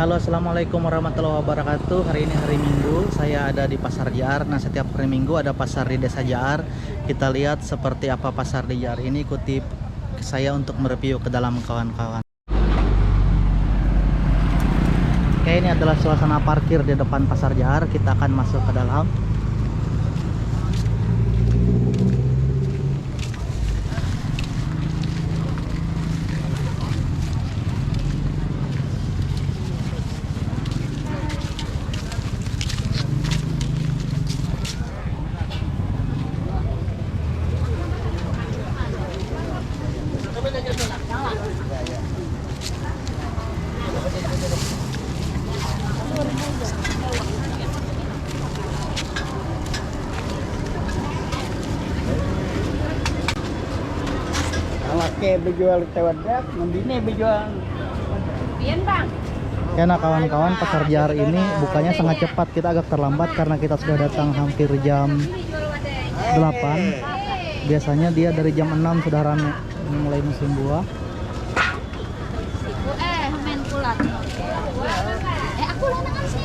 Halo, assalamualaikum warahmatullahi wabarakatuh. Hari ini hari Minggu, saya ada di Pasar Jaar. Nah, setiap hari Minggu ada pasar di Desa Jaar. Kita lihat seperti apa pasar di Jaar ini. Ikuti saya untuk mereview ke dalam kawan-kawan. Oke, ini adalah suasana parkir di depan Pasar Jaar. Kita akan masuk ke dalam. Oke, berjual tewadak, membini berjual. Pian bang. Karena kawan-kawan, Pasar Jaar ini bukanya sangat cepat. Kita agak terlambat karena kita sudah datang hampir jam 8. Biasanya dia dari jam 6 sudah ramai. Ini mulai musim buah. Main pulat. Aku lanangan sih.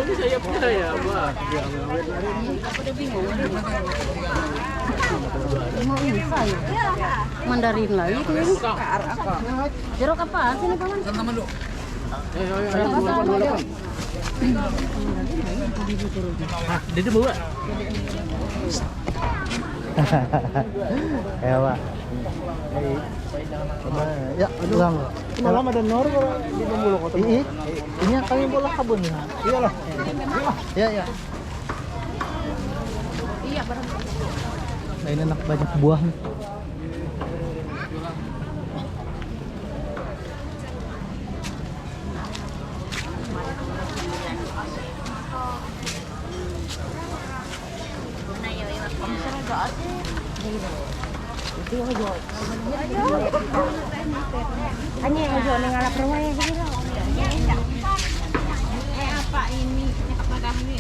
Ini saya punya ya, Mbak. Aku udah bingung. Mau insya ya? Mandarin lagi tuh ini. Jeruk apa? Sini paman. Sama dulu. Dia bawa. Ya, Pak. Ya, ulang. Malam ada nor di pembuluh kota. Ini kami bola kabun ya. Iyalah. Ya, ya. Iya, barang. Nah, ini enak banyak buah. Hanya yang jual ngalap rumah yang segini. Apa ini? Apa ini?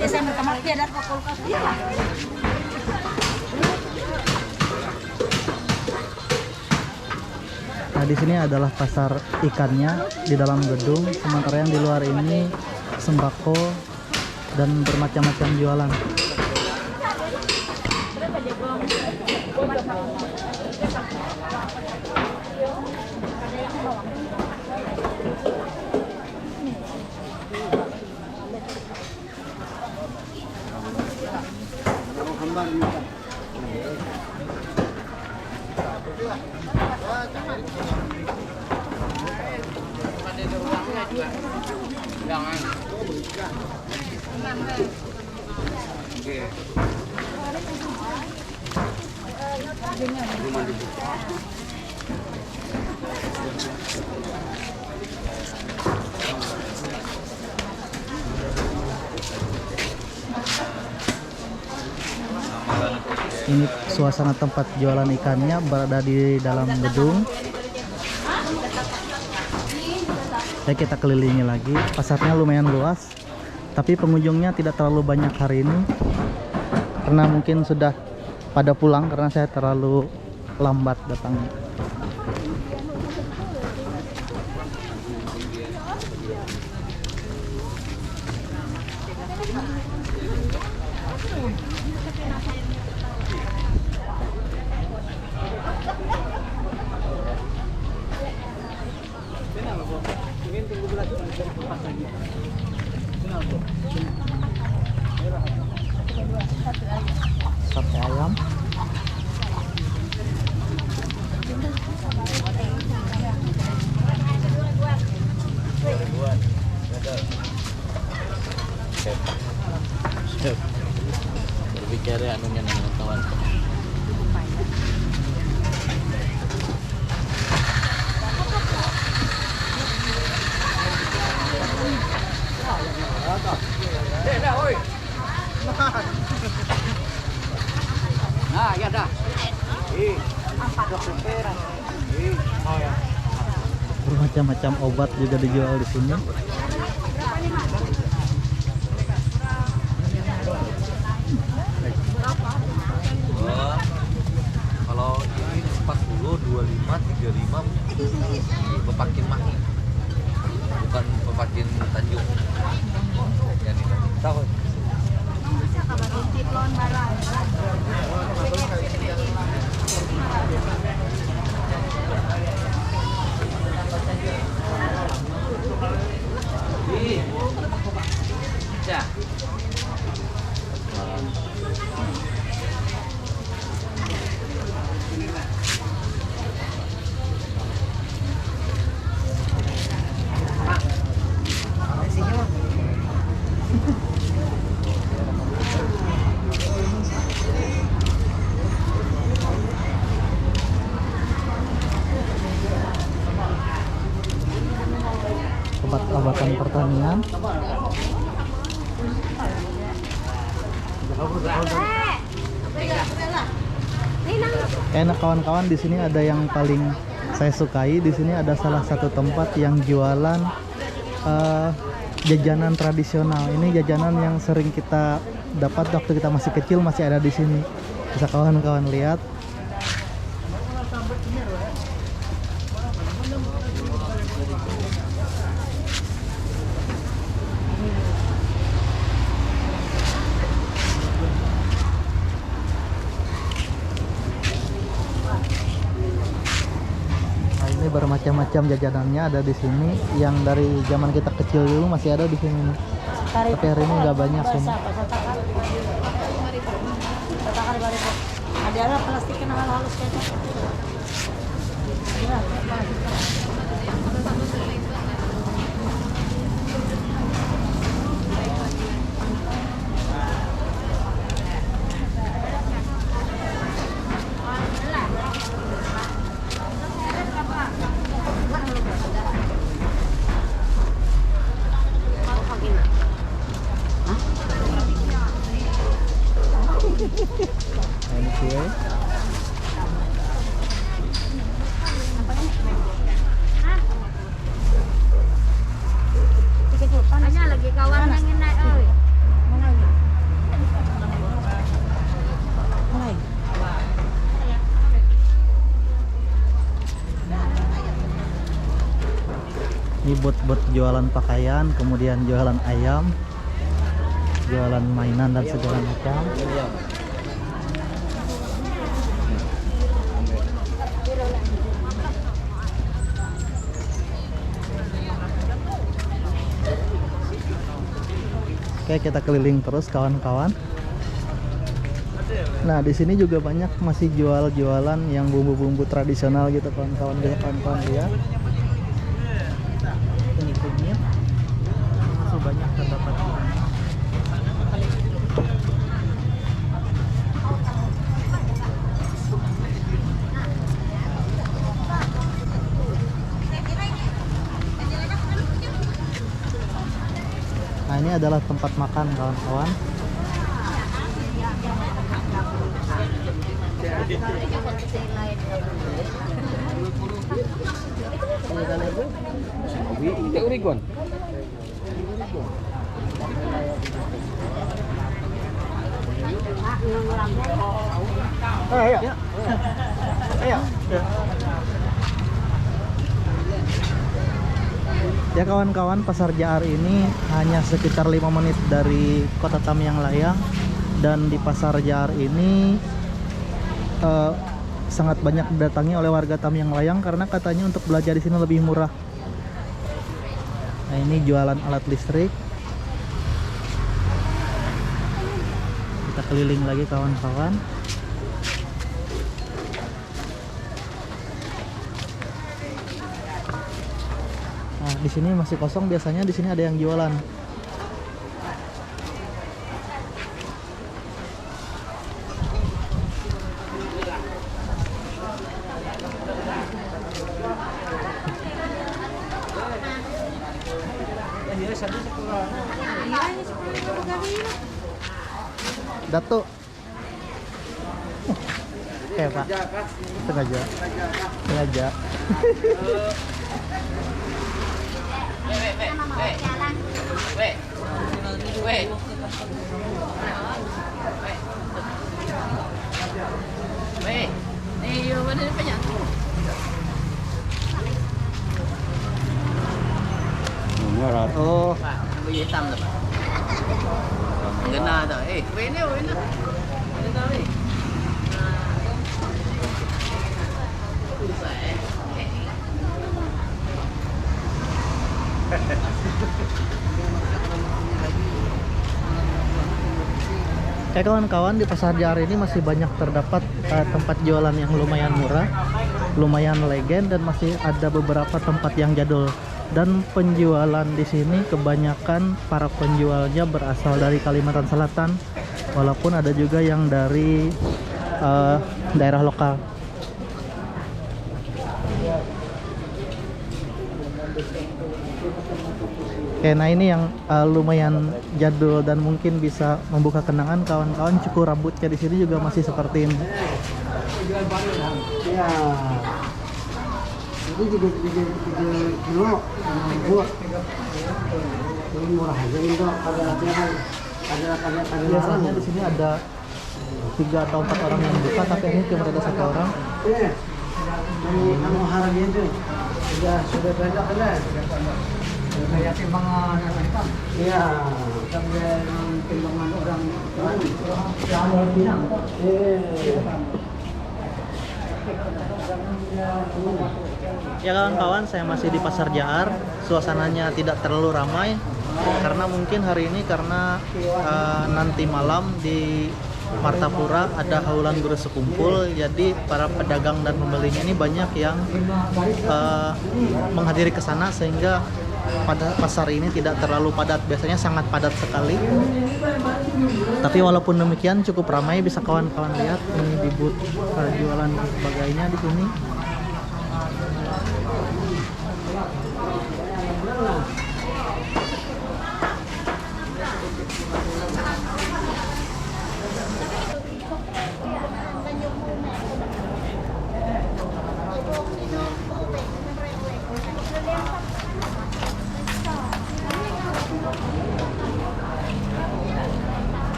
Ya saya kamar dia ada kulkas. Nah, di sini adalah pasar ikannya di dalam gedung, sementara yang di luar ini sembako dan bermacam-macam jualan. Ini suasana tempat jualan ikannya berada di dalam gedung. Ya, kita kelilingi lagi. Pasarnya lumayan luas, tapi pengunjungnya tidak terlalu banyak hari ini karena mungkin sudah pada pulang karena saya terlalu lambat datangnya. Sate ayam. kere anunya nang kawan. Nah, ya dah. Bermacam-macam obat juga dijual di sini. Kalau ini 40, 25, 35 pepakin Mahi. Bukan pepakin Tanjung. Yang ini. Tahu. Ya. Obat-obatan pertanian. Enak kawan-kawan, di sini ada yang paling saya sukai. Di sini ada salah satu tempat yang jualan jajanan tradisional. Ini jajanan yang sering kita dapat waktu kita masih kecil, masih ada di sini. Bisa kawan-kawan lihat. Ini bermacam-macam jajanannya ada di sini. Yang dari zaman kita kecil dulu masih ada di sini. Tapi hari ini nggak banyak ini. Ada plastiknya halus kayak gitu. Ini kue. Hanya lagi kawan yang naik, oi. Ini buat jualan pakaian, kemudian jualan ayam, jualan mainan dan segala macam. Oke, kita keliling terus kawan-kawan. Nah, di sini juga banyak masih jualan yang bumbu-bumbu tradisional gitu kawan-kawan. Bisa kawan-kawan lihat. Kunyit-kunyit masih banyak terdapat di sini. Nah, ini adalah tempat makan kawan-kawan. Ini Urigon. Ayo. Ayo. Ya kawan-kawan, Pasar Jaar ini hanya sekitar 5 menit dari Kota Tamiang Layang. Dan di Pasar Jaar ini sangat banyak didatangi oleh warga Tamiang Layang karena katanya untuk belajar di sini lebih murah. Nah, ini jualan alat listrik. Kita keliling lagi kawan-kawan. Nah, di sini masih kosong, biasanya di sini ada yang jualan. Datuk. Oke Pak. Sengaja. Sengaja. Oh, Baju hitam tu Pak. Kena tu. Weh ni. Ini tahu ni. kawan-kawan, di Pasar Johar ini masih banyak terdapat tempat jualan yang lumayan murah, lumayan legend, dan masih ada beberapa tempat yang jadul. Dan penjualan di sini kebanyakan para penjualnya berasal dari Kalimantan Selatan, walaupun ada juga yang dari daerah lokal. Oke, nah ini yang lumayan jadul dan mungkin bisa membuka kenangan kawan-kawan. Cukur rambutnya di sini juga masih seperti ini. Ya, itu juga 3 kilo, buat ini murah aja itu. Ada Biasanya di sini ada 3 atau 4 orang yang buka, tapi ini cuma ada 1 orang. Kamu harga itu sudah banyak kan? Kayak timbangan apa itu? Iya, sampai timbangan orang yang Pinang. Ya kawan-kawan, saya masih di Pasar Johar. Suasananya tidak terlalu ramai karena mungkin hari ini karena nanti malam di Martapura ada Haulan Guru Sekumpul, jadi para pedagang dan pembelinya ini banyak yang menghadiri ke sana, sehingga pada pasar ini tidak terlalu padat. Biasanya sangat padat sekali, tapi walaupun demikian cukup ramai. Bisa kawan-kawan lihat ini di booth jualan dan sebagainya di sini.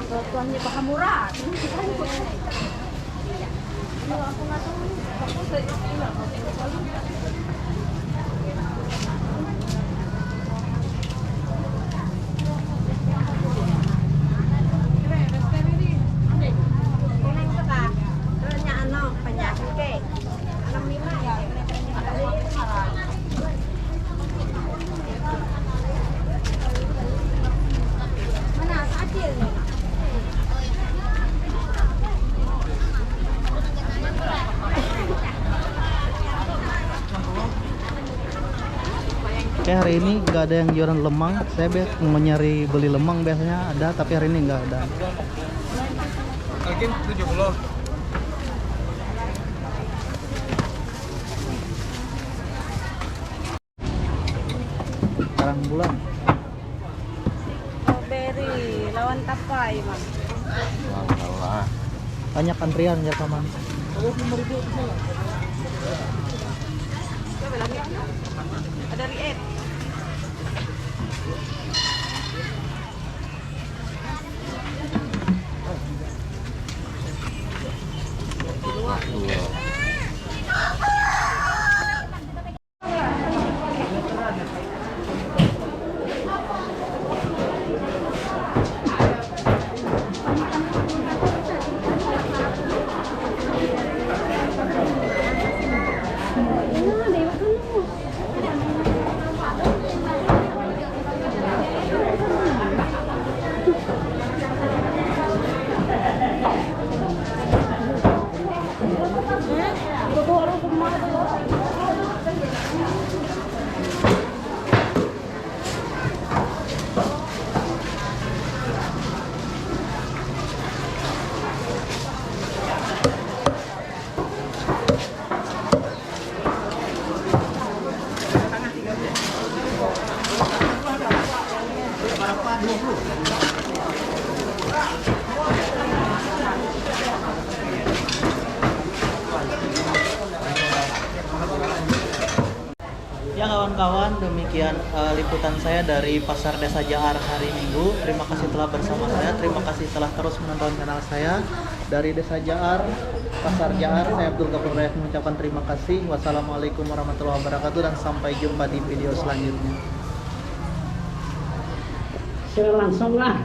Tuannya pakai murah. Oke, hari ini nggak ada yang jualan lemang. Saya mau nyari beli lemang, biasanya ada, tapi hari ini nggak ada. Lagi 70. Karang bulan. Strawberry lawan tapai, Mas. Banyak antrian ya teman. Ada riet. Ya kawan-kawan, demikian liputan saya dari Pasar Desa Jaar hari Minggu. Terima kasih telah bersama saya, terima kasih telah terus menonton channel saya dari Desa Jaar, Pasar Jaar. Saya Abdul Ghafur Rayat mengucapkan terima kasih. Wassalamualaikum warahmatullahi wabarakatuh dan sampai jumpa di video selanjutnya. Sudah langsung lah.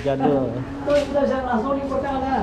Jadul. Terus saya langsung di kota.